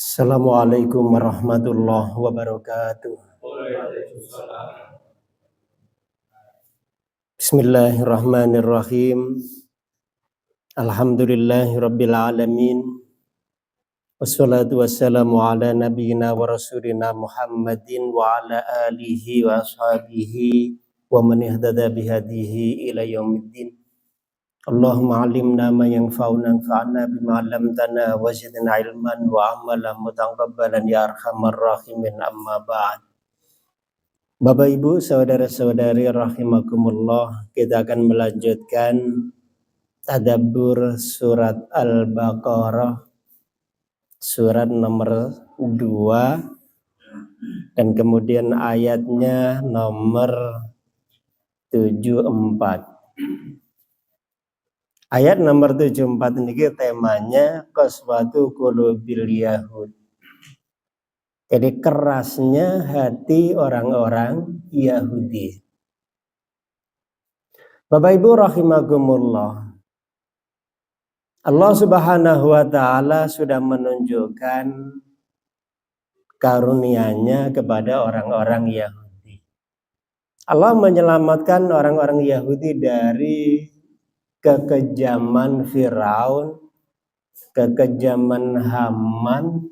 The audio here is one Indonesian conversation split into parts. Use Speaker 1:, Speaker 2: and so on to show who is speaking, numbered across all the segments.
Speaker 1: Assalamualaikum warahmatullahi wabarakatuh. Bismillahirrahmanirrahim. Alhamdulillahirabbil alamin. Wassalatu wassalamu ala nabiyyina wa rasulina Muhammadin wa ala alihi wa ashabihi wa man ihtada bihadihi ila yaumiddin. Allahumma alimna ma yanfa'una anfa'na bima 'allamtana wa zidna ilman wa amalan mutaqabbalan ya arhamar rahimin, amma ba'd. Bapak Ibu, saudara-saudari rahimakumullah, kita akan melanjutkan tadabbur surat Al-Baqarah surat nomor 2 dan kemudian ayatnya nomor 74. Ayat nomor 74 ini temanya qaswatu qulubil yahud. Jadi kerasnya hati orang-orang Yahudi. Bapak Ibu rahimakumullah, Allah Subhanahu wa taala sudah menunjukkan karunia-Nya kepada orang-orang Yahudi. Allah menyelamatkan orang-orang Yahudi dari kekejaman Firaun, kekejaman Haman,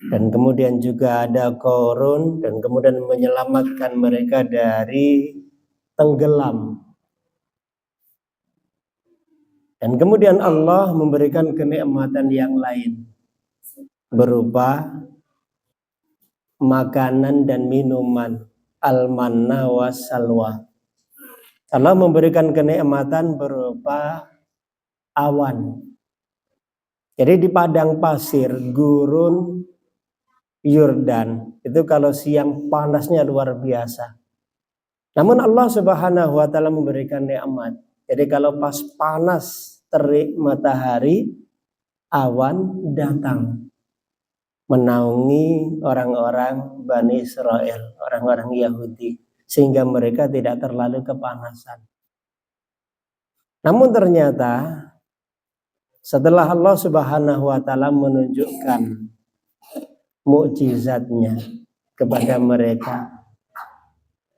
Speaker 1: dan kemudian juga ada Qarun, dan kemudian menyelamatkan mereka dari tenggelam. Dan kemudian Allah memberikan kenikmatan yang lain berupa makanan dan minuman, al-manna wassalwa. Allah memberikan kenikmatan berupa awan. Jadi di padang pasir, gurun Yordan, itu kalau siang panasnya luar biasa. Namun Allah Subhanahu wa taala memberikan nikmat. Jadi kalau pas panas terik matahari, awan datang menaungi orang-orang Bani Israel, orang-orang Yahudi, sehingga mereka tidak terlalu kepanasan. Namun ternyata setelah Allah Subhanahu wa taala menunjukkan mukjizatnya kepada mereka,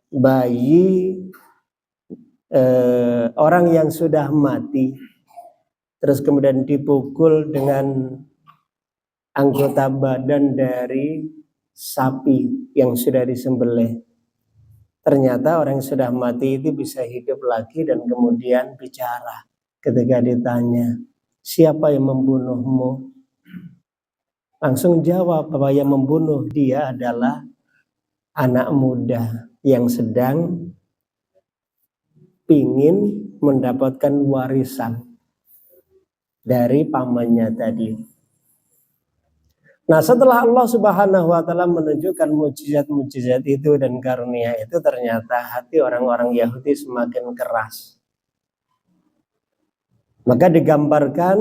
Speaker 1: bayi orang yang sudah mati terus kemudian dipukul dengan anggota badan dari sapi yang sudah disembelih. Ternyata orang yang sudah mati itu bisa hidup lagi dan kemudian bicara. Ketika ditanya, siapa yang membunuhmu? Langsung jawab bahwa yang membunuh dia adalah anak muda yang sedang ingin mendapatkan warisan dari pamannya tadi. Nah, setelah Allah Subhanahu wa taala menunjukkan mukjizat-mukjizat itu dan karunia itu, ternyata hati orang-orang Yahudi semakin keras. Maka digambarkan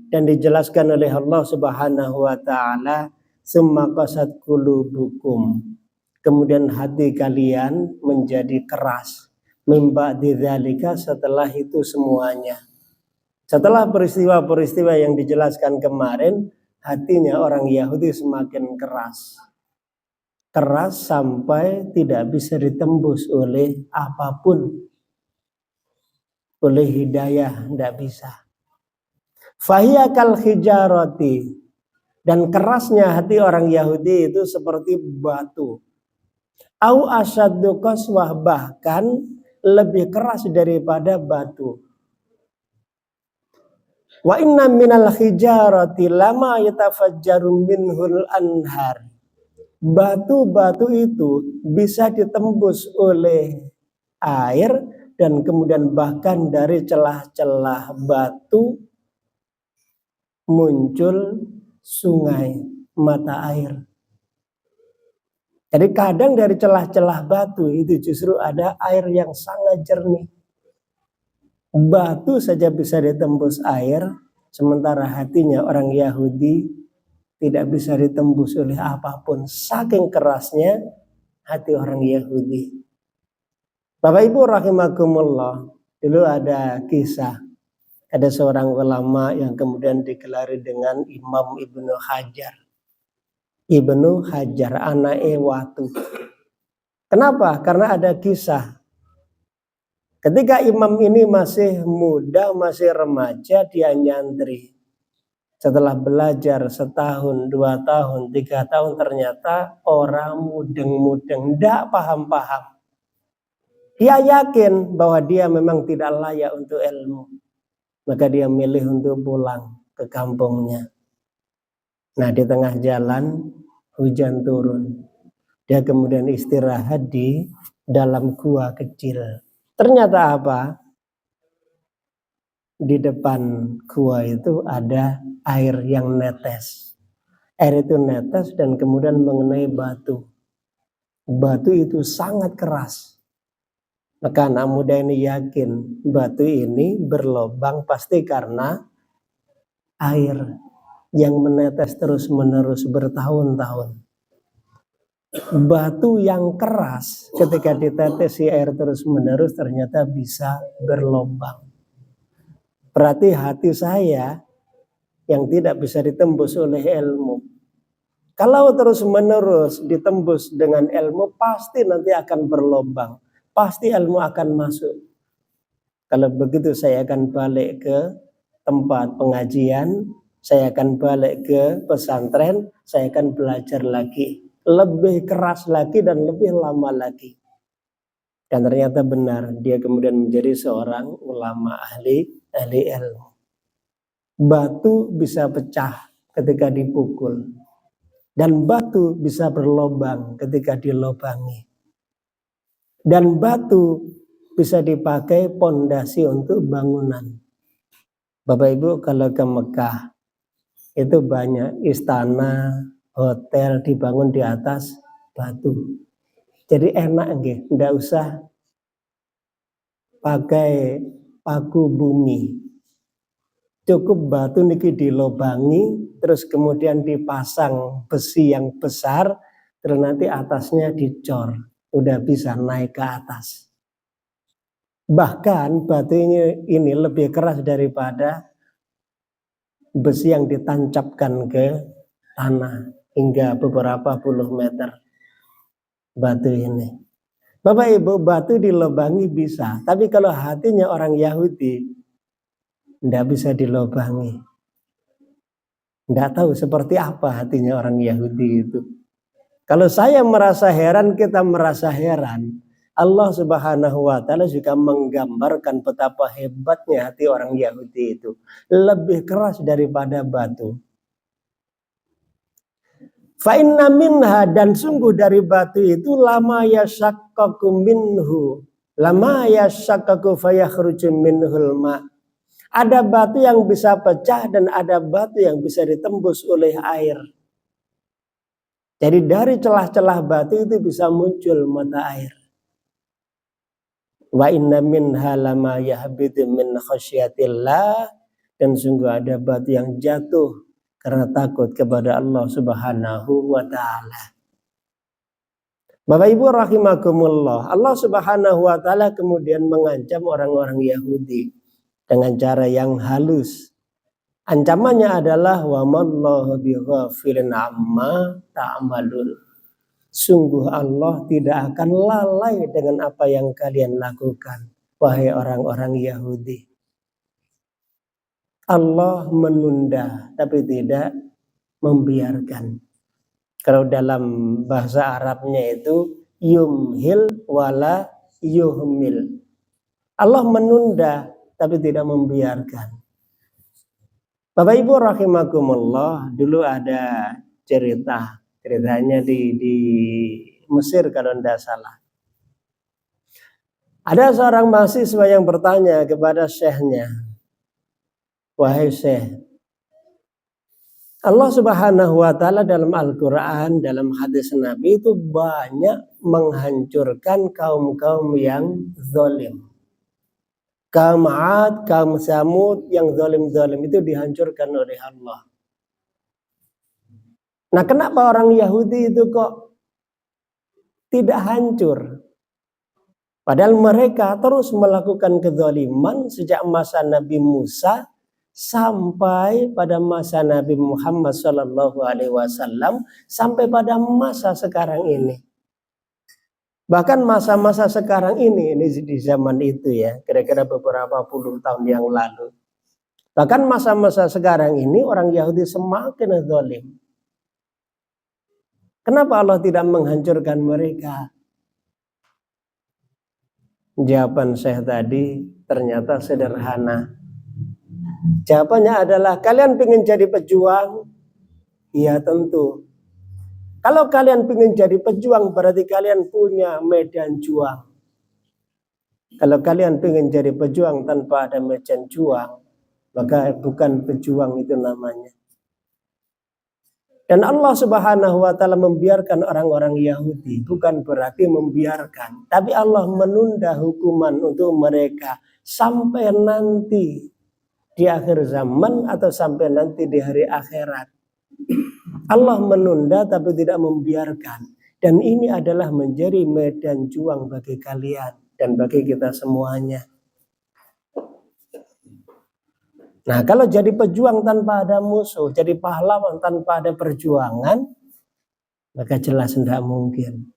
Speaker 1: dan dijelaskan oleh Allah Subhanahu wa taala, summa qasat qulubukum. Kemudian hati kalian menjadi keras. Mim ba'di dzalika, setelah itu semuanya. Setelah peristiwa-peristiwa yang dijelaskan kemarin, hatinya orang Yahudi semakin keras. Keras sampai tidak bisa ditembus oleh apapun. Oleh hidayah, tidak bisa. Fahiya kal hijarati, dan kerasnya hati orang Yahudi itu seperti batu. Au asyaddu qaswah, bahkan lebih keras daripada batu. Wa inna minal hijarati lama yatafajjaru minhul anhar. Batu-batu itu bisa ditembus oleh air, dan kemudian bahkan dari celah-celah batu muncul sungai, mata air. Jadi kadang dari celah-celah batu itu justru ada air yang sangat jernih. Batu saja bisa ditembus air, sementara hatinya orang Yahudi tidak bisa ditembus oleh apapun. Saking kerasnya hati orang Yahudi. Bapak Ibu rahimakumullah, dulu ada kisah. Ada seorang ulama yang kemudian digelari dengan Imam Ibnu Hajar. Ibnu Hajar anake Watu. Kenapa? Karena ada kisah. Ketika imam ini masih muda, masih remaja, dia nyantri. Setelah belajar setahun, 2 tahun, 3 tahun, ternyata orang mudeng-mudeng, tidak paham-paham. Dia yakin bahwa dia memang tidak layak untuk ilmu. Maka dia milih untuk pulang ke kampungnya. Nah, di tengah jalan hujan turun. Dia kemudian istirahat di dalam gua kecil. Ternyata apa? Di depan gua itu ada air yang netes. Air itu netes dan kemudian mengenai batu. Batu itu sangat keras. Maka anak muda ini yakin batu ini berlobang pasti karena air yang menetes terus-menerus bertahun-tahun. Batu yang keras ketika ditetesi air terus-menerus ternyata bisa berlobang. Berarti hati saya yang tidak bisa ditembus oleh ilmu. Kalau terus-menerus ditembus dengan ilmu pasti nanti akan berlobang. Pasti ilmu akan masuk. Kalau begitu saya akan balik ke tempat pengajian, saya akan balik ke pesantren, saya akan belajar lagi. Lebih keras lagi dan lebih lama lagi. Dan ternyata benar, dia kemudian menjadi seorang ulama ahli ilmu. Batu bisa pecah ketika dipukul. Dan batu bisa berlobang ketika dilobangi. Dan batu bisa dipakai pondasi untuk bangunan. Bapak Ibu kalau ke Mekah itu banyak istana, hotel dibangun di atas batu. Jadi enak nggih, ndak usah pakai paku bumi. Cukup batu niki dilobangi, terus kemudian dipasang besi yang besar, terus nanti atasnya dicor, udah bisa naik ke atas. Bahkan batu ini lebih keras daripada besi yang ditancapkan ke tanah hingga beberapa puluh meter. Batu ini. Bapak Ibu, batu dilobangi bisa, tapi kalau hatinya orang Yahudi tidak bisa dilobangi. Tidak tahu seperti apa hatinya orang Yahudi itu. Kalau saya merasa heran, kita merasa heran. Allah Subhanahu wa Ta'ala juga menggambarkan betapa hebatnya hati orang Yahudi itu. Lebih keras daripada batu. Fa inna minha, dan sungguh dari batu itu lama yashaqqaqu minhu, lama yashaqqaqu fayakhruju minhul ma. Ada batu yang bisa pecah dan ada batu yang bisa ditembus oleh air. Jadi dari celah-celah batu itu bisa muncul mata air. Wa inna minha lama yahbitu min khasyatillah, dan sungguh ada batu yang jatuh karena takut kepada Allah Subhanahu wa Ta'ala. Bapak Ibu rahimakumullah, Allah Subhanahu wa Ta'ala kemudian mengancam orang-orang Yahudi dengan cara yang halus. Ancamannya adalah wa mallahu bighafilin amma ta'malun. Sungguh Allah tidak akan lalai dengan apa yang kalian lakukan, wahai orang-orang Yahudi. Allah menunda tapi tidak membiarkan. Kalau dalam bahasa Arabnya itu yumhil wala yuhmil. Allah menunda tapi tidak membiarkan. Bapak Ibu rahimakumullah, dulu ada ceritanya di Mesir kalau tidak salah. Ada seorang mahasiswa yang bertanya kepada syekhnya, wahai syekh, Allah Subhanahu wa Ta'ala dalam Al-Quran, dalam hadis Nabi itu banyak menghancurkan kaum-kaum yang zalim. Kaum 'Ad, kaum Samud yang zalim-zalim itu dihancurkan oleh Allah. Nah, kenapa orang Yahudi itu kok tidak hancur? Padahal mereka terus melakukan kezaliman sejak masa Nabi Musa sampai pada masa Nabi Muhammad SAW sampai pada masa sekarang ini. Bahkan masa-masa sekarang ini di zaman itu ya, kira-kira beberapa puluh tahun yang lalu. Bahkan masa-masa sekarang ini orang Yahudi semakin zalim. Kenapa Allah tidak menghancurkan mereka? Jawaban saya tadi ternyata sederhana. Jawabannya adalah kalian ingin jadi pejuang? Ya tentu. Kalau kalian ingin jadi pejuang berarti kalian punya medan juang. Kalau kalian ingin jadi pejuang tanpa ada medan juang, maka bukan pejuang itu namanya. Dan Allah Subhanahu wa taala membiarkan orang-orang Yahudi bukan berarti membiarkan, tapi Allah menunda hukuman untuk mereka sampai nanti di akhir zaman atau sampai nanti di hari akhirat. Allah menunda tapi tidak membiarkan. Dan ini adalah menjadi medan juang bagi kalian dan bagi kita semuanya. Nah, kalau jadi pejuang tanpa ada musuh, jadi pahlawan tanpa ada perjuangan, maka jelas tidak mungkin.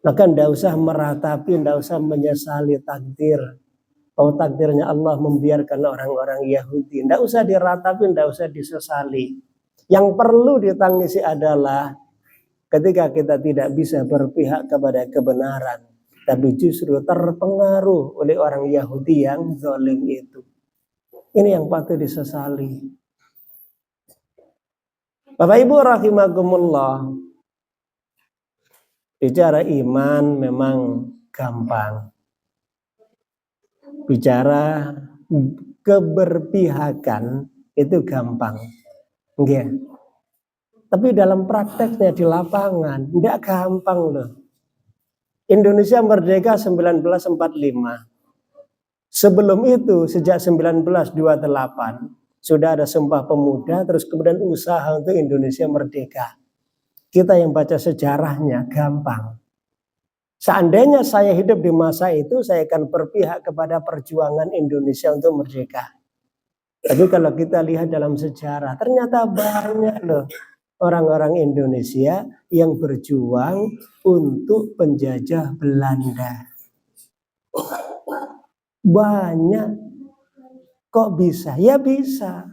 Speaker 1: Maka tidak usah meratapi, tidak usah menyesali takdir. Oh, takdirnya Allah membiarkan orang-orang Yahudi. Tidak usah diratapi, tidak usah disesali. Yang perlu ditangisi adalah ketika kita tidak bisa berpihak kepada kebenaran, tapi justru terpengaruh oleh orang Yahudi yang zalim itu. Ini yang patut disesali. Bapak Ibu rahimakumullah, bicara iman memang gampang. Bicara keberpihakan itu gampang. Enggak. Tapi dalam prakteknya di lapangan tidak gampang loh. Indonesia merdeka 1945. Sebelum itu sejak 1928 sudah ada Sumpah Pemuda, terus kemudian usaha untuk Indonesia merdeka. Kita yang baca sejarahnya gampang. Seandainya saya hidup di masa itu, saya akan berpihak kepada perjuangan Indonesia untuk merdeka. Tapi kalau kita lihat dalam sejarah, ternyata banyak loh orang-orang Indonesia yang berjuang untuk penjajah Belanda. Banyak. Kok bisa? Ya bisa.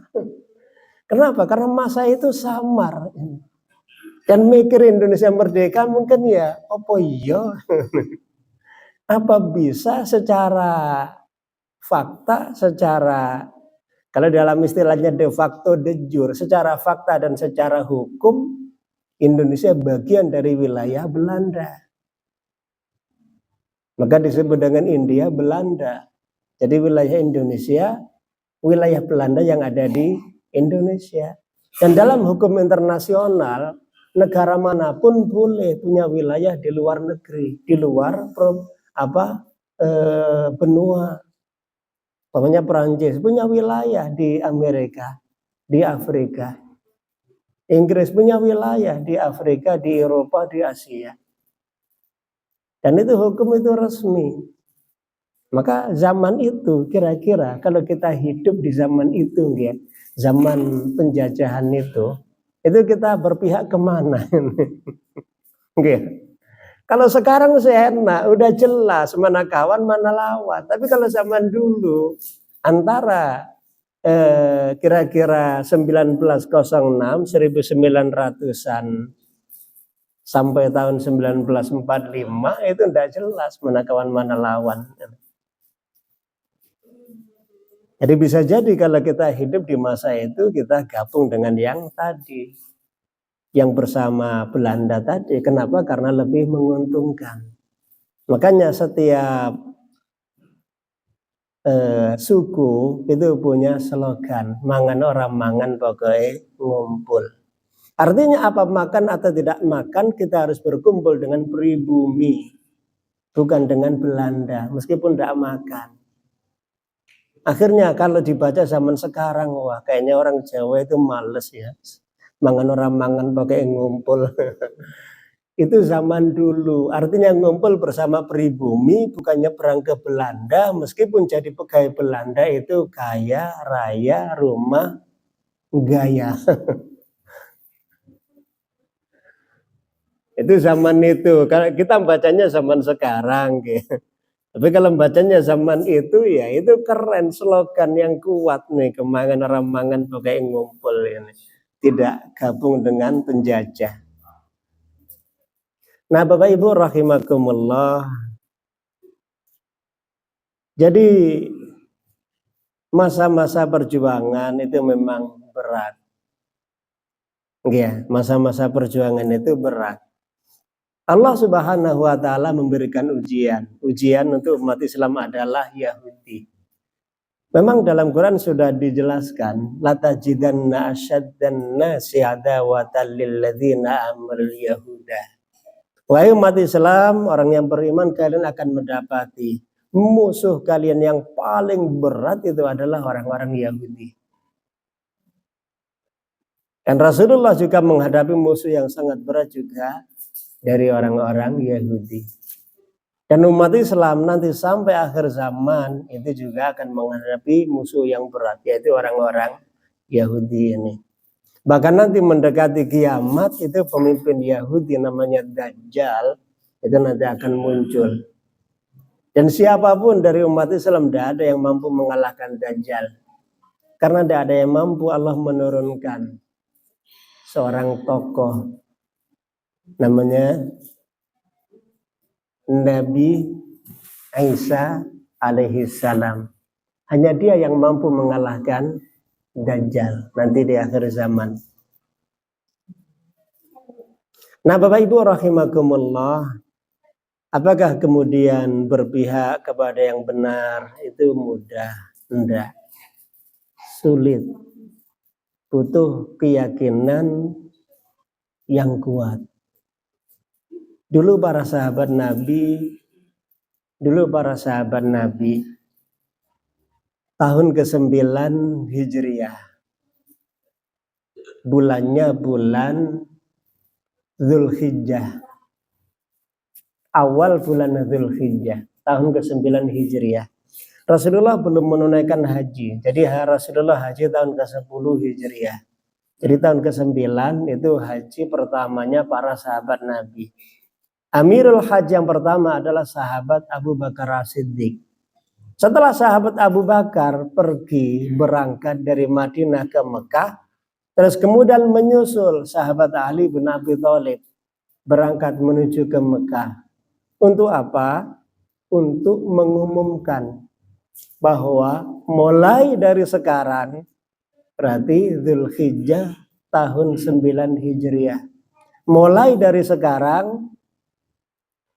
Speaker 1: Kenapa? Karena masa itu samar. Dan mikir Indonesia merdeka mungkin ya, apa iya? Apa bisa secara fakta, secara, kalau dalam istilahnya de facto de jure, secara fakta dan secara hukum, Indonesia bagian dari wilayah Belanda. Maka disebut dengan India Belanda. Jadi wilayah Indonesia, wilayah Belanda yang ada di Indonesia. Dan dalam hukum internasional, negara manapun boleh punya wilayah di luar negeri, di luar benua. Pokoknya Perancis punya wilayah di Amerika, di Afrika. Inggris punya wilayah di Afrika, di Eropa, di Asia. Dan itu hukum itu resmi. Maka zaman itu kira-kira kalau kita hidup di zaman itu, ya, zaman penjajahan itu kita berpihak kemana? Kalau sekarang seenak, udah jelas mana kawan mana lawan. Tapi kalau zaman dulu antara kira-kira 1906, 1900-an sampai tahun 1945 itu tidak jelas mana kawan mana lawan. Jadi bisa jadi kalau kita hidup di masa itu kita gabung dengan yang tadi, yang bersama Belanda tadi. Kenapa? Karena lebih menguntungkan. Makanya setiap suku itu punya slogan, mangan orang mangan pokoknya ngumpul. Artinya apa, makan atau tidak makan kita harus berkumpul dengan pribumi, bukan dengan Belanda, meskipun tidak makan. Akhirnya kalau dibaca zaman sekarang, wah kayaknya orang Jawa itu males ya. Mangan orang mangan pakai ngumpul. Itu zaman dulu, artinya ngumpul bersama pribumi, bukannya perang ke Belanda. Meskipun jadi pegawai Belanda itu kaya, raya, rumah, gaya. Itu zaman itu. Kalau kita bacanya zaman sekarang, gitu. Tapi kalau bacanya zaman itu ya itu keren, slogan yang kuat nih, kemangan ramangan pakai ngumpul ini. Tidak gabung dengan penjajah. Nah, Bapak Ibu rahimakumullah. Jadi masa-masa perjuangan itu memang berat. Ya, masa-masa perjuangan itu berat. Allah Subhanahu wa taala memberikan ujian. Ujian untuk umat Islam adalah Yahudi. Memang dalam Quran sudah dijelaskan, latajidanna asyaddan nasi adawatan lil ladzina amrul yahuda. Wahai umat Islam, orang yang beriman, kalian akan mendapati musuh kalian yang paling berat itu adalah orang-orang Yahudi. Dan Rasulullah juga menghadapi musuh yang sangat berat juga dari orang-orang Yahudi. Dan umat Islam nanti sampai akhir zaman itu juga akan menghadapi musuh yang berat, yaitu orang-orang Yahudi ini. Bahkan nanti mendekati kiamat itu pemimpin Yahudi namanya Dajjal itu nanti akan muncul. Dan siapapun dari umat Islam tidak ada yang mampu mengalahkan Dajjal. Karena tidak ada yang mampu, Allah menurunkan seorang tokoh namanya Nabi Isa alaihi salam. Hanya dia yang mampu mengalahkan Dajjal nanti di akhir zaman. Nah, Bapak Ibu rahimakumullah, apakah kemudian berpihak kepada yang benar itu mudah? Enggak. Sulit. Butuh keyakinan yang kuat. Dulu para sahabat Nabi tahun ke-9 Hijriah. Bulannya bulan Zulhijjah. Awal bulan Zulhijjah, tahun ke-9 Hijriah. Rasulullah belum menunaikan haji. Jadi Rasulullah haji tahun ke-10 Hijriah. Jadi tahun ke-9 itu haji pertamanya para sahabat Nabi. Amirul Haji yang pertama adalah sahabat Abu Bakar As-Siddiq. Setelah sahabat Abu Bakar pergi berangkat dari Madinah ke Mekah, terus kemudian menyusul sahabat Ali bin Abi Thalib berangkat menuju ke Mekah. Untuk apa? Untuk mengumumkan bahwa mulai dari sekarang, berarti Zulhijjah tahun 9 Hijriah. Mulai dari sekarang,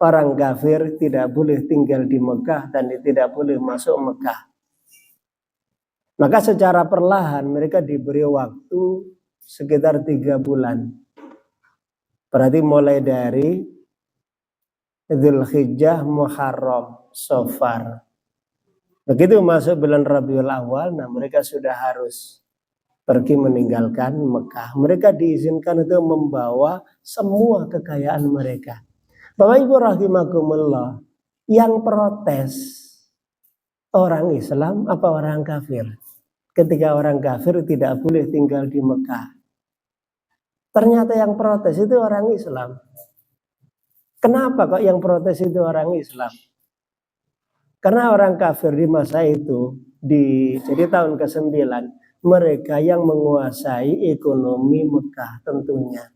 Speaker 1: orang kafir tidak boleh tinggal di Mekah dan tidak boleh masuk Mekah. Maka secara perlahan mereka diberi waktu sekitar 3 bulan. Berarti mulai dari Zulhijjah, Muharram, Safar. Begitu masuk bulan Rabiul Awal, nah mereka sudah harus pergi meninggalkan Mekah. Mereka diizinkan untuk membawa semua kekayaan mereka. Bapak Ibu rahimakumullah, yang protes orang Islam apa orang kafir? Ketika orang kafir tidak boleh tinggal di Mekah. Ternyata yang protes itu orang Islam. Kenapa kok yang protes itu orang Islam? Karena orang kafir di masa itu, jadi tahun ke-9, mereka yang menguasai ekonomi Mekah tentunya.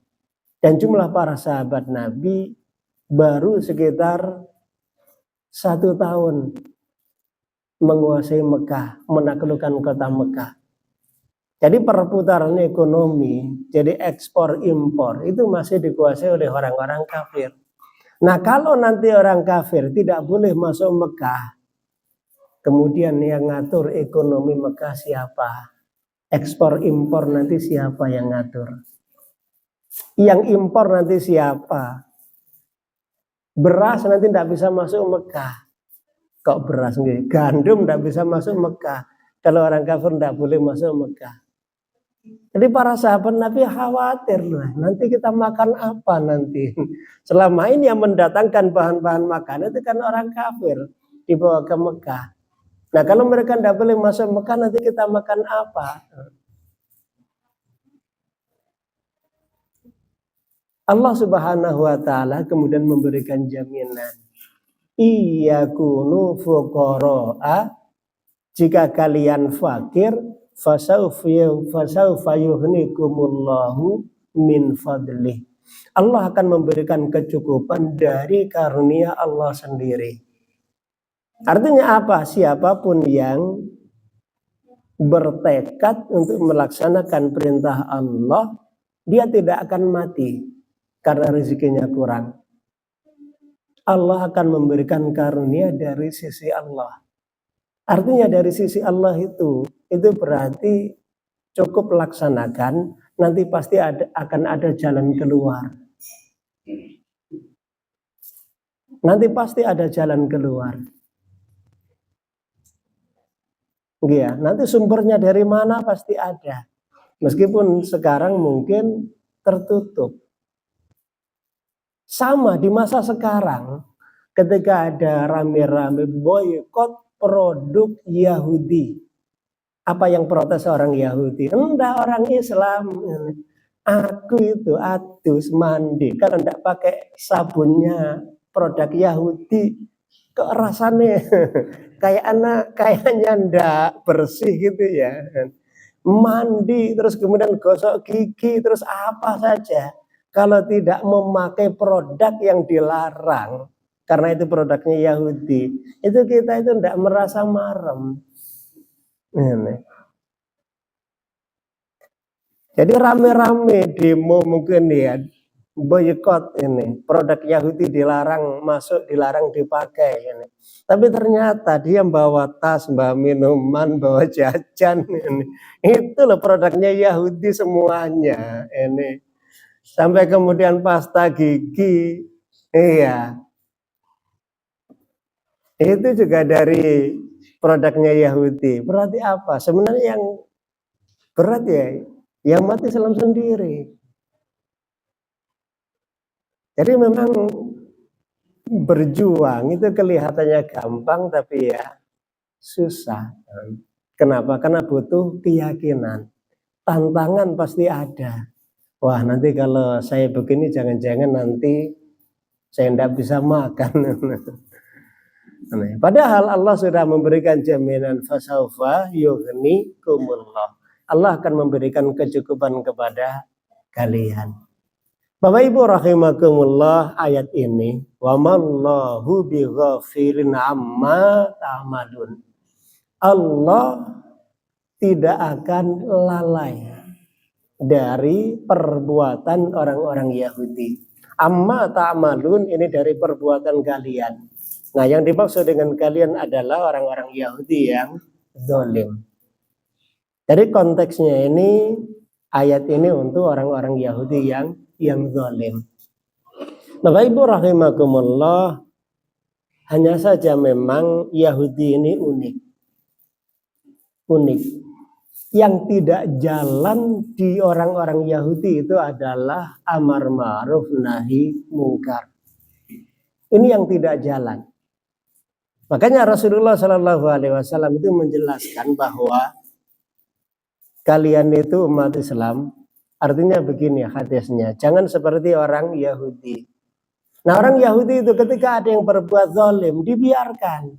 Speaker 1: Dan jumlah para sahabat Nabi baru sekitar 1 tahun menguasai Mekah, menaklukkan kota Mekah. Jadi perputaran ekonomi, jadi ekspor impor itu masih dikuasai oleh orang-orang kafir. Nah, kalau nanti orang kafir tidak boleh masuk Mekah, kemudian yang ngatur ekonomi Mekah siapa? Ekspor impor nanti siapa yang ngatur? Yang impor nanti siapa? Beras nanti tidak bisa masuk Mekah. Kok beras nih? Gandum tidak bisa masuk Mekah. Kalau orang kafir tidak boleh masuk Mekah. Jadi para sahabat Nabi khawatir, nah, nanti kita makan apa nanti? Selama ini yang mendatangkan bahan-bahan makanan itu kan orang kafir dibawa ke Mekah. Nah kalau mereka tidak boleh masuk Mekah, nanti kita makan apa? Allah Subhanahu wa taala kemudian memberikan jaminan. Iyakunu fuqara'a, jika kalian fakir, fasaufa yughnikumullahu min fadlih. Allah akan memberikan kecukupan dari karunia Allah sendiri. Artinya apa? Siapapun yang bertekad untuk melaksanakan perintah Allah, dia tidak akan mati karena rezekinya kurang. Allah akan memberikan karunia dari sisi Allah. Artinya dari sisi Allah itu berarti cukup laksanakan, nanti pasti akan ada jalan keluar. Nanti pasti ada jalan keluar. Ya, nanti sumbernya dari mana pasti ada. Meskipun sekarang mungkin tertutup. Sama di masa sekarang, ketika ada rame-rame boykot produk Yahudi. Apa yang protes orang Yahudi? Enggak, orang Islam. Aku itu adus mandi, kalau enggak pakai sabunnya produk Yahudi, kok rasanya kayaknya enggak bersih gitu ya. Mandi terus kemudian gosok gigi terus apa saja, kalau tidak memakai produk yang dilarang karena itu produknya Yahudi, itu kita itu tidak merasa marem. Ini. Jadi rame-rame demo mungkin ya, boykot ini, produk Yahudi dilarang masuk, dilarang dipakai ini. Tapi ternyata dia bawa tas, bawa minuman, bawa jajan ini. Itu loh produknya Yahudi semuanya ini. Sampai kemudian pasta gigi, iya. Itu juga dari produknya Yahudi. Berarti apa? Sebenarnya yang berat ya, yang mati Islam sendiri. Jadi memang berjuang itu kelihatannya gampang, tapi ya susah. Kenapa? Karena butuh keyakinan. Tantangan pasti ada. Wah, nanti kalau saya begini jangan-jangan nanti saya tidak bisa makan. Padahal Allah sudah memberikan jaminan, fasaufa yughnikumullah. Allah akan memberikan kecukupan kepada kalian. Bapak Ibu rahimakumullah, ayat ini wa mallahu bighafilin amma ta'malun. Allah tidak akan lalai dari perbuatan orang-orang Yahudi. Amma ta'malun ini dari perbuatan kalian. Nah, yang dimaksud dengan kalian adalah orang-orang Yahudi yang zalim. Jadi konteksnya ini, ayat ini untuk orang-orang Yahudi yang zalim. Bapak Ibu rahimakumullah, hanya saja memang Yahudi ini unik. Yang tidak jalan di orang-orang Yahudi itu adalah amar ma'ruf nahi mungkar. Ini yang tidak jalan. Makanya Rasulullah SAW itu menjelaskan bahwa kalian itu umat Islam, artinya begini hadisnya, jangan seperti orang Yahudi. Nah, orang Yahudi itu ketika ada yang berbuat zalim, dibiarkan.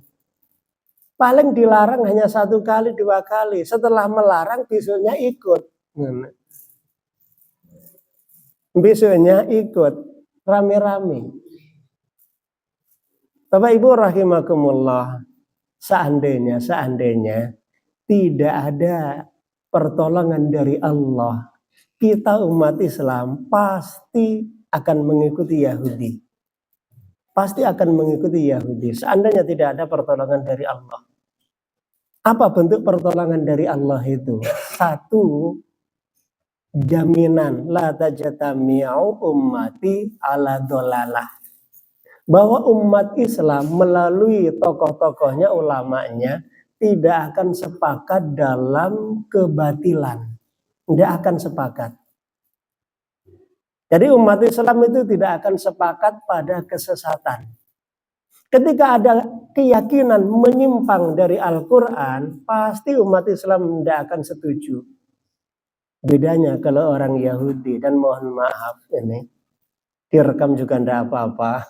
Speaker 1: Paling dilarang hanya 1 kali, 2 kali. Setelah melarang besoknya ikut. Besoknya ikut rame-rame. Bapak Ibu rahimakumullah, seandainya tidak ada pertolongan dari Allah, kita umat Islam pasti akan mengikuti Yahudi. Pasti akan mengikuti Yahudi. Seandainya tidak ada pertolongan dari Allah. Apa bentuk pertolongan dari Allah itu? 1, jaminan la tajtami'u ummati ala dolalah. Bahwa umat Islam melalui tokoh-tokohnya, ulamanya, tidak akan sepakat dalam kebatilan. tidak akan sepakat. Jadi umat Islam itu tidak akan sepakat pada kesesatan. Ketika ada keyakinan menyimpang dari Al-Quran, pasti umat Islam tidak akan setuju. Bedanya kalau orang Yahudi, dan mohon maaf ini, direkam juga tidak apa-apa.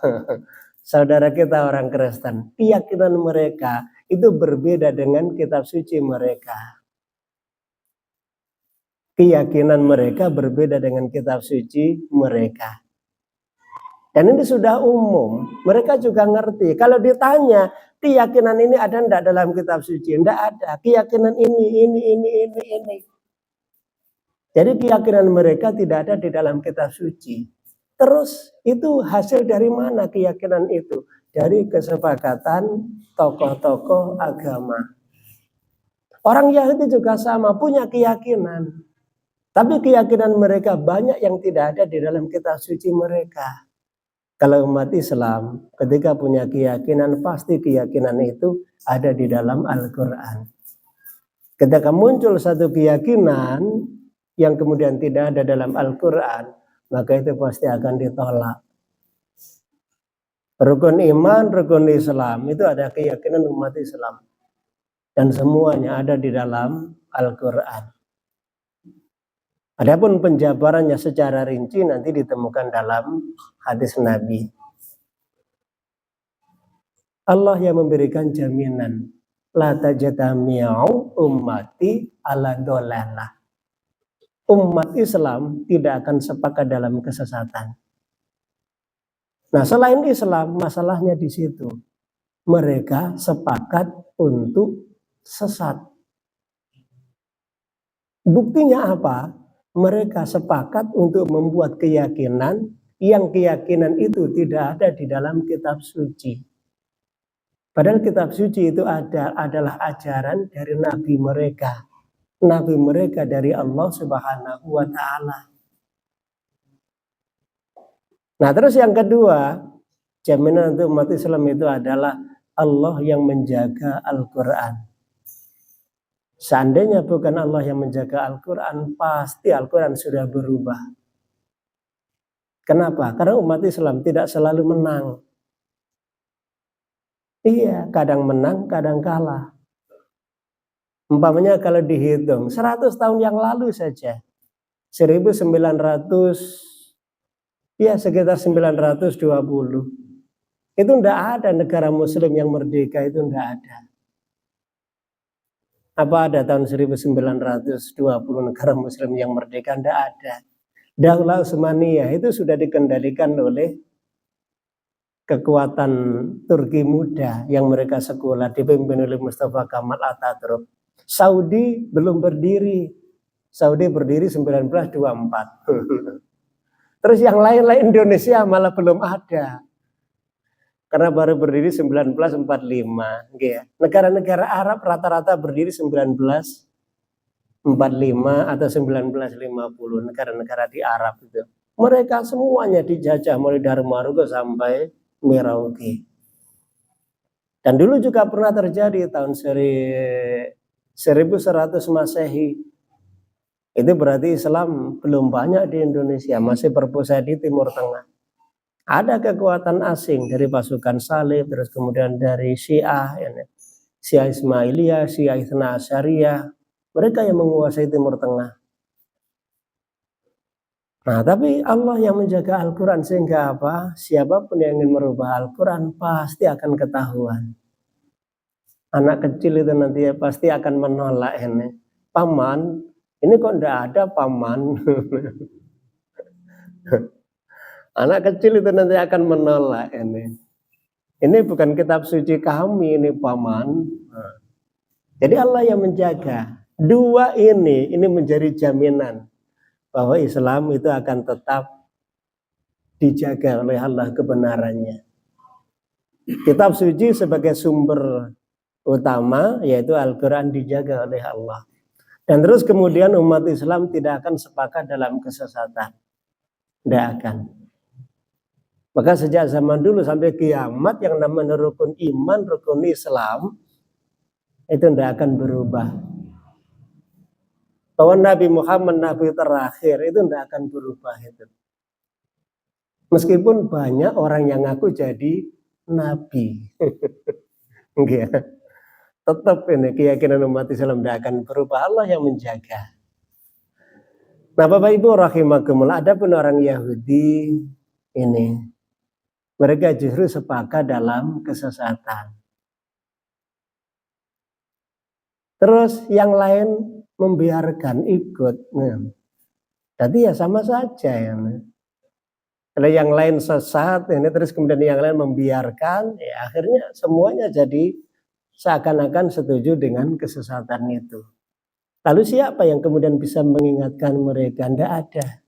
Speaker 1: Saudara kita orang Kristen, keyakinan mereka itu berbeda dengan kitab suci mereka. Keyakinan mereka berbeda dengan kitab suci mereka. Dan ini sudah umum, mereka juga ngerti. Kalau ditanya, keyakinan ini ada enggak dalam kitab suci? Enggak ada. Keyakinan ini. Jadi keyakinan mereka tidak ada di dalam kitab suci. Terus itu hasil dari mana keyakinan itu? Dari kesepakatan tokoh-tokoh agama. Orang Yahudi juga sama, punya keyakinan. Tapi keyakinan mereka banyak yang tidak ada di dalam kitab suci mereka. Kalau umat Islam ketika punya keyakinan, pasti keyakinan itu ada di dalam Al-Quran. Ketika muncul satu keyakinan yang kemudian tidak ada dalam Al-Quran, maka itu pasti akan ditolak. Rukun iman, rukun Islam itu ada keyakinan umat Islam. Dan semuanya ada di dalam Al-Quran. Adapun penjabarannya secara rinci nanti ditemukan dalam hadis Nabi. Allah yang memberikan jaminan, la tajtami'u ummati ala dolalah. Umat Islam tidak akan sepakat dalam kesesatan. Nah, selain Islam, masalahnya di situ. Mereka sepakat untuk sesat. Buktinya apa? Mereka sepakat untuk membuat keyakinan yang keyakinan itu tidak ada di dalam kitab suci. Padahal kitab suci itu adalah ajaran dari nabi mereka. Nabi mereka dari Allah Subhanahu wa Ta'ala. Nah, terus yang kedua, jaminan untuk umat Islam itu adalah Allah yang menjaga Al-Quran. Seandainya bukan Allah yang menjaga Al-Quran, pasti Al-Quran sudah berubah. Kenapa? Karena umat Islam tidak selalu menang. Iya, kadang menang, kadang kalah. Umpamanya kalau dihitung 100 tahun yang lalu saja, 1900, ya sekitar 920, itu tidak ada negara muslim yang merdeka, itu tidak ada. Apa ada tahun 1920 negara muslim yang merdeka? Tidak ada. Daulah Utsmaniyah itu sudah dikendalikan oleh kekuatan Turki muda yang mereka sekolah dipimpin oleh Mustafa Kemal Atatürk. Saudi belum berdiri. Saudi berdiri 1924. Terus yang lain-lain Indonesia malah belum ada. Karena baru berdiri 1945, gitu ya. Negara-negara Arab rata-rata berdiri 1945 atau 1950, negara-negara di Arab itu. Mereka semuanya dijajah mulai dari Maroko sampai Merauke. Dan dulu juga pernah terjadi tahun 1100 Masehi. Itu berarti Islam belum banyak di Indonesia, masih berpusat di Timur Tengah. Ada kekuatan asing dari pasukan Salib, terus kemudian dari Syiah, Syiah Ismailiyah, Syiah Itsna Asyariyah, mereka yang menguasai Timur Tengah. Nah, tapi Allah yang menjaga Al-Quran sehingga apa? Siapapun yang ingin merubah Al-Quran pasti akan ketahuan. Anak kecil itu nanti pasti akan menolak ini. Paman, ini kok tidak ada paman? Anak kecil itu nanti akan menolak ini. Ini bukan kitab suci kami, ini paman. Jadi Allah yang menjaga. Dua ini menjadi jaminan bahwa Islam itu akan tetap dijaga oleh Allah kebenarannya. Kitab suci sebagai sumber utama yaitu Al-Quran dijaga oleh Allah. Dan terus kemudian umat Islam tidak akan sepakat dalam kesesatan. Tidak akan. Maka sejak zaman dulu sampai kiamat yang namanya rukun iman, rukun Islam itu tidak akan berubah. bahwa Nabi Muhammad Nabi terakhir itu tidak akan berubah itu. Meskipun banyak orang yang ngaku jadi Nabi. Tetap ini keyakinan umat Islam tidak akan berubah, Allah yang menjaga. Nah Bapak Ibu rahimakumullah, ada pun orang Yahudi ini, mereka justru sepakat dalam kesesatan. Terus yang lain membiarkan ikut. Jadi ya sama saja ya. Kalau yang lain sesat ini terus kemudian yang lain membiarkan, ya akhirnya semuanya jadi seakan-akan setuju dengan kesesatan itu. Lalu siapa yang kemudian bisa mengingatkan mereka? Tidak ada.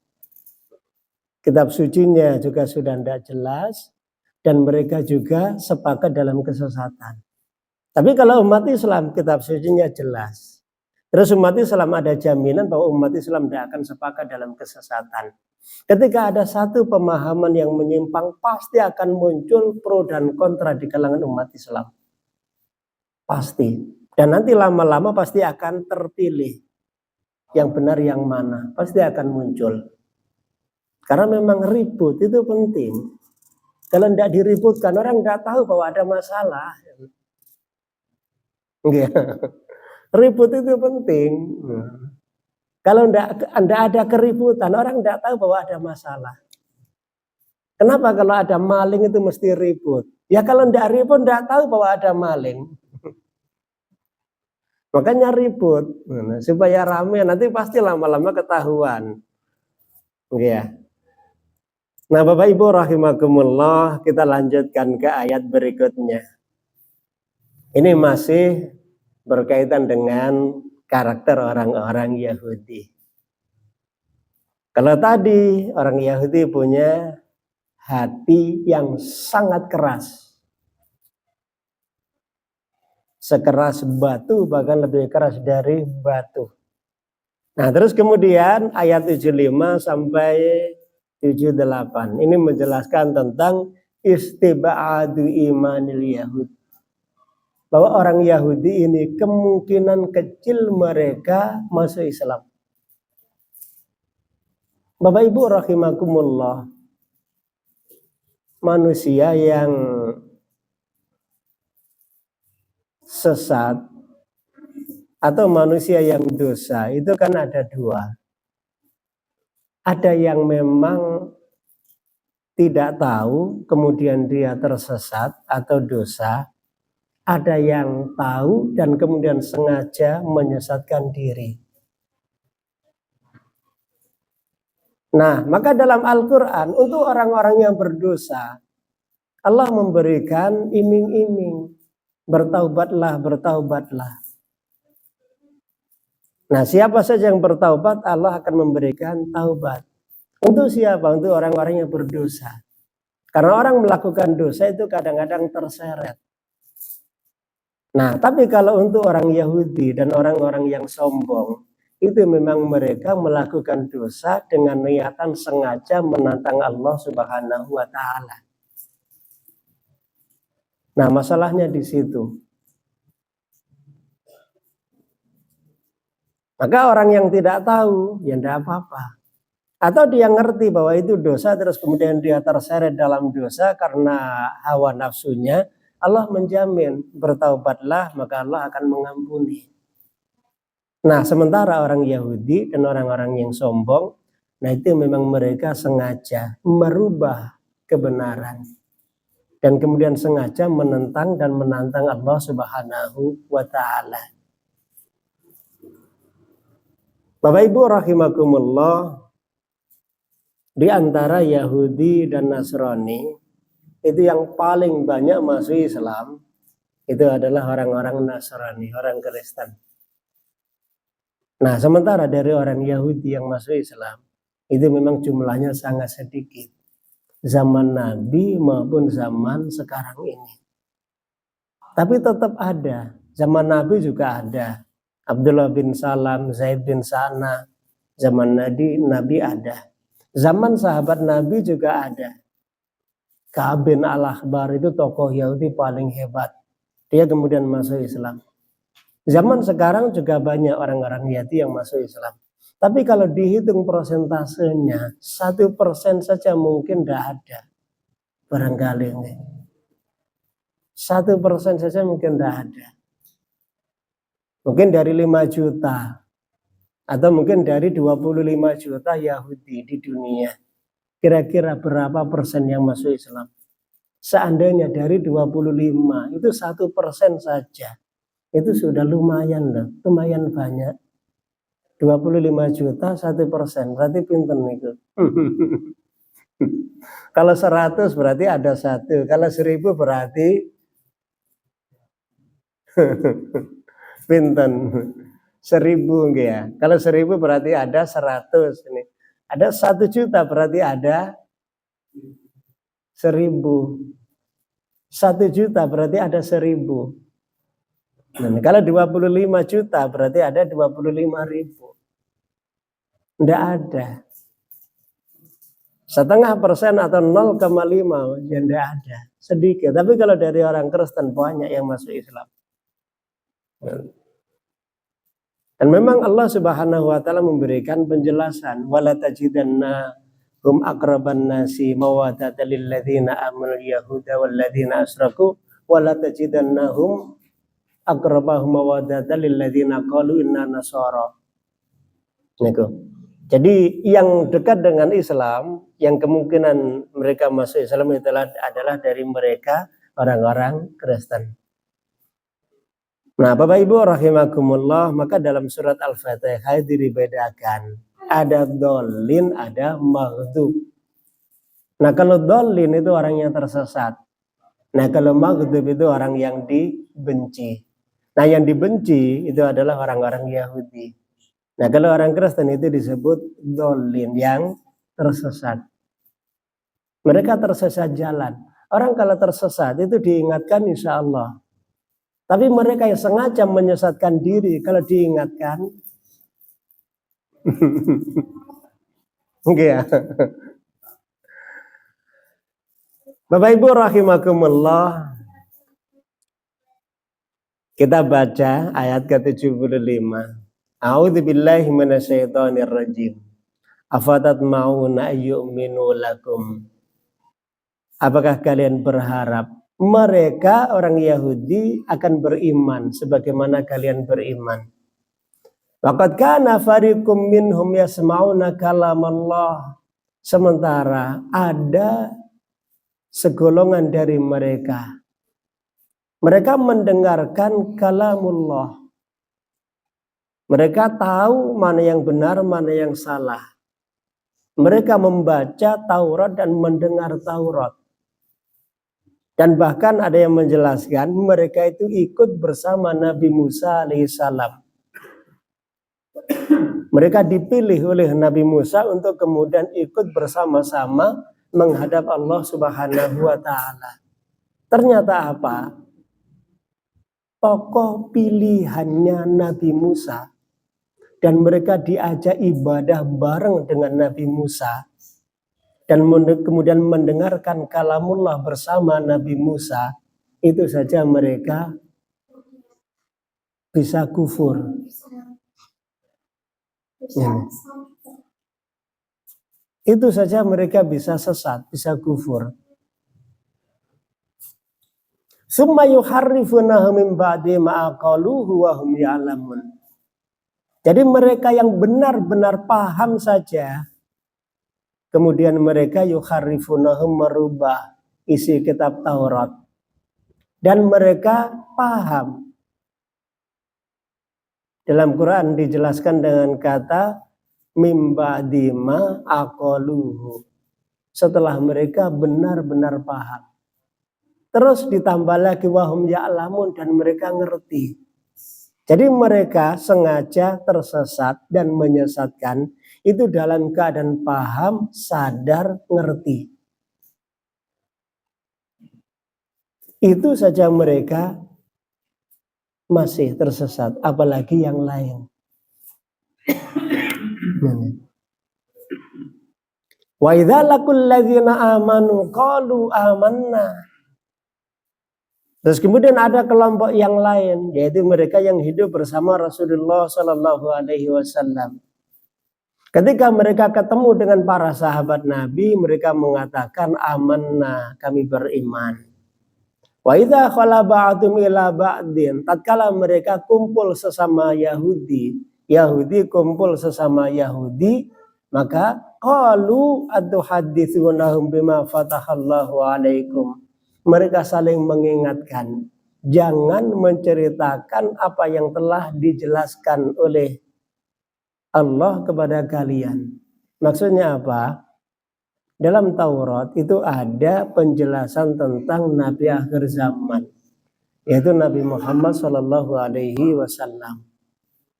Speaker 1: Kitab sucinya juga sudah tidak jelas dan mereka juga sepakat dalam kesesatan. Tapi kalau umat Islam kitab sucinya jelas. Terus umat Islam ada jaminan bahwa umat Islam tidak akan sepakat dalam kesesatan. Ketika ada satu pemahaman yang menyimpang, pasti akan muncul pro dan kontra di kalangan umat Islam. Pasti. Dan nanti lama-lama pasti akan terpilih. Yang benar yang mana. Pasti akan muncul. Karena memang ribut itu penting. Kalau tidak diributkan, orang tidak tahu bahwa ada masalah. Ribut itu penting. Kalau tidak ada keributan, orang tidak tahu bahwa ada masalah. Kenapa kalau ada maling itu mesti ribut? Ya kalau tidak ribut, tidak tahu bahwa ada maling. Makanya ribut, supaya ramai, nanti pasti lama-lama ketahuan. Nah Bapak Ibu rahimakumullah, kita lanjutkan ke ayat berikutnya. Ini masih berkaitan dengan karakter orang-orang Yahudi. Kalau tadi orang Yahudi punya hati yang sangat keras. Sekeras batu, bahkan lebih keras dari batu. Nah terus kemudian ayat 75 sampai 78. Ini menjelaskan tentang istiba'adu imanil Yahud. Bahwa orang Yahudi ini kemungkinan kecil mereka masuk Islam. Bapak Ibu rahimakumullah, manusia yang sesat atau manusia yang dosa itu kan ada dua. Ada yang memang tidak tahu kemudian dia tersesat atau dosa. Ada yang tahu dan kemudian sengaja menyesatkan diri. Nah, maka dalam Al-Quran untuk orang-orang yang berdosa, Allah memberikan iming-iming. Bertaubatlah, bertaubatlah. Nah, siapa saja yang bertaubat, Allah akan memberikan taubat. Untuk siapa? Untuk orang-orang yang berdosa. Karena orang melakukan dosa itu kadang-kadang terseret. Nah, tapi kalau untuk orang Yahudi dan orang-orang yang sombong, itu memang mereka melakukan dosa dengan niatan sengaja menantang Allah Subhanahu wa Ta'ala. Nah, masalahnya di situ. Maka orang yang tidak tahu, ya tidak apa-apa. Atau dia ngerti bahwa itu dosa, terus kemudian dia terseret dalam dosa karena hawa nafsunya, Allah menjamin bertaubatlah maka Allah akan mengampuni. Nah sementara orang Yahudi dan orang-orang yang sombong, nah itu memang mereka sengaja merubah kebenaran. Dan kemudian sengaja menentang dan menantang Allah Subhanahu wa Ta'ala. Bapak Ibu rahimakumullah, di antara Yahudi dan Nasrani, itu yang paling banyak masuk Islam itu adalah orang-orang Nasrani, orang Kristen. Nah, sementara dari orang Yahudi yang masuk Islam itu memang jumlahnya sangat sedikit. Zaman Nabi maupun zaman sekarang ini. Tapi tetap ada. Zaman Nabi juga ada. Abdullah bin Salam, Zaid bin Sana. Zaman Nabi ada. Zaman sahabat Nabi juga ada. Ka'ab bin Al-Akhbar itu tokoh Yahudi paling hebat. Dia kemudian masuk Islam. Zaman sekarang juga banyak orang-orang Yahudi yang masuk Islam. Tapi kalau dihitung persentasenya, 1% saja mungkin tidak ada. Barangkali ini. 1% saja mungkin tidak ada. Mungkin dari 5 juta. Atau mungkin dari 25 juta Yahudi di dunia. Kira-kira berapa persen yang masuk Islam? Seandainya dari 25, itu 1% saja. Itu sudah lumayan loh, lumayan banyak. 25 juta 1%, berarti pinten itu. Kalau 100 berarti ada 1, kalau 1000 berarti pinten. 1000 ya. Kalau 1000 berarti ada 100 ini. Ada 1 juta berarti ada 1000. 1 juta berarti ada 1000. Nah, kalau 25 juta berarti ada 25.000. Tidak ada. 0,5% atau 0,5 yang tidak ada. Sedikit. Tapi kalau dari orang Kristen banyak yang masuk Islam. Dan memang Allah Subhanahu wa taala memberikan penjelasan, wala tajidanna hum aqraban nasi mawaddatan lil ladzina amanu yahuda wal ladzina asyraku wala tajidannahum aqrabahum mawaddatan lil ladzina qalu inna nasara. Jadi yang dekat dengan Islam, yang kemungkinan mereka masuk Islam adalah dari mereka orang-orang Kristen. Nah, Bapak Ibu rahimakumullah, maka dalam surat Al-Fatihah dibedakan. Ada dolin, ada maghdub. Nah, kalau dolin itu orang yang tersesat. Nah, kalau maghdub itu orang yang dibenci. Nah, yang dibenci itu adalah orang-orang Yahudi. Nah, kalau orang Kristen itu disebut dolin, yang tersesat. Mereka tersesat jalan. Orang kalau tersesat itu diingatkan insya Allah. Tapi mereka yang sengaja menyesatkan diri, kalau diingatkan, ya. Bapak Ibu rahimakumullah, kita baca ayat ke-75. A'udzubillahi minasyaitonir rajim. Afatatma'una ayyu'minu lakum. Apakah kalian berharap mereka orang Yahudi akan beriman sebagaimana kalian beriman? Waqad kana fariqum minhum yasma'una kalamallah. Sementara ada segolongan dari mereka. Mereka mendengarkan kalamullah. Mereka tahu mana yang benar, mana yang salah. Mereka membaca Taurat dan mendengar Taurat. Dan bahkan ada yang menjelaskan mereka itu ikut bersama Nabi Musa alaihissalam. Mereka dipilih oleh Nabi Musa untuk kemudian ikut bersama-sama menghadap Allah Subhanahu wa taala. Ternyata apa? Tokoh pilihannya Nabi Musa dan mereka diajak ibadah bareng dengan Nabi Musa. Dan kemudian mendengarkan kalamullah bersama Nabi Musa, itu saja mereka bisa kufur. Ya. Itu saja mereka bisa sesat, bisa kufur. Summa yuharrifunahu min ba'di ma aqaluhu wa hum ya'lamun. Jadi mereka yang benar-benar paham saja, kemudian mereka yuharrifunahum, merubah isi kitab Taurat. Dan mereka paham. Dalam Quran dijelaskan dengan kata mimba dima aqaluhu. Setelah mereka benar-benar paham. Terus ditambah lagi wahum ya'lamun, dan mereka ngerti. Jadi mereka sengaja tersesat dan menyesatkan itu dalam keadaan paham, sadar, ngerti. Itu saja mereka masih tersesat, apalagi yang lain. Wa idza laqul ladzina amanu qalu amanna. Terus kemudian ada kelompok yang lain, yaitu mereka yang hidup bersama Rasulullah Shallallahu Alaihi Wasallam. Ketika mereka ketemu dengan para sahabat Nabi, mereka mengatakan amanna, kami beriman. Wa idza khala ba'dhum ila ba'din, tatkala mereka kumpul sesama Yahudi kumpul sesama Yahudi, maka qalu atuhadditsunahum bima fatahallahu alaikum. Mereka saling mengingatkan, jangan menceritakan apa yang telah dijelaskan oleh Allah kepada kalian. Maksudnya apa? Dalam Taurat itu ada penjelasan tentang Nabi akhir zaman, yaitu Nabi Muhammad Shallallahu Alaihi Wasallam.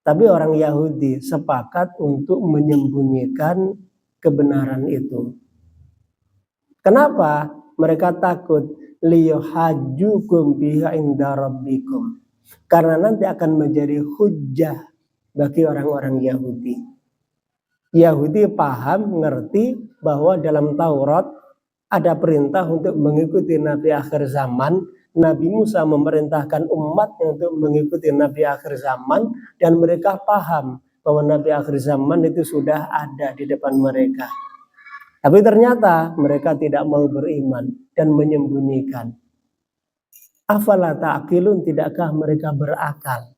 Speaker 1: Tapi orang Yahudi sepakat untuk menyembunyikan kebenaran itu. Kenapa? Mereka takut liyuhajjukum biha inda rabbikum. Karena nanti akan menjadi hujjah bagi orang-orang Yahudi. Yahudi paham, ngerti bahwa dalam Taurat ada perintah untuk mengikuti Nabi akhir zaman. Nabi Musa memerintahkan umatnya untuk mengikuti Nabi akhir zaman, dan mereka paham bahwa Nabi akhir zaman itu sudah ada di depan mereka. Tapi ternyata mereka tidak mau beriman dan menyembunyikan. Afala ta'qilun, tidakkah mereka berakal?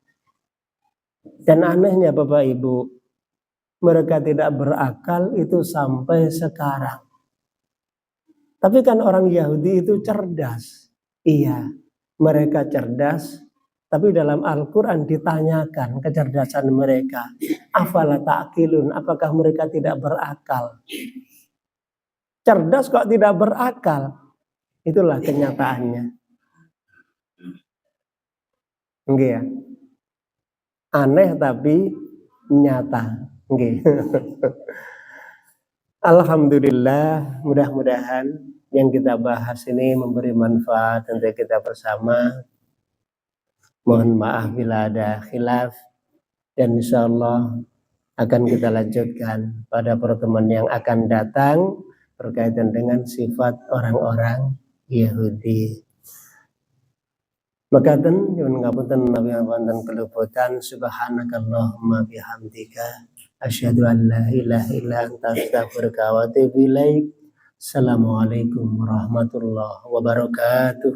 Speaker 1: Dan anehnya Bapak Ibu, mereka tidak berakal itu sampai sekarang. Tapi kan orang Yahudi itu cerdas. Iya, mereka cerdas. Tapi dalam Al-Quran ditanyakan kecerdasan mereka. Afala ta'qilun, apakah mereka tidak berakal? Cerdas kok tidak berakal? Itulah kenyataannya. Enggak ya? Aneh tapi nyata. Enggak. Alhamdulillah, mudah-mudahan yang kita bahas ini memberi manfaat untuk kita bersama. Mohon maaf bila ada khilaf, dan insyaallah akan kita lanjutkan pada pertemuan yang akan datang berkaitan dengan sifat orang-orang Yahudi. Makaten nyuwun ngapunten menawi wonten keluputan, subhanakallahumma bihamdika asyhadu an la ilaha illa anta astaghfiruka wa atubu ilaik. Assalamualaikum warahmatullahi wabarakatuh.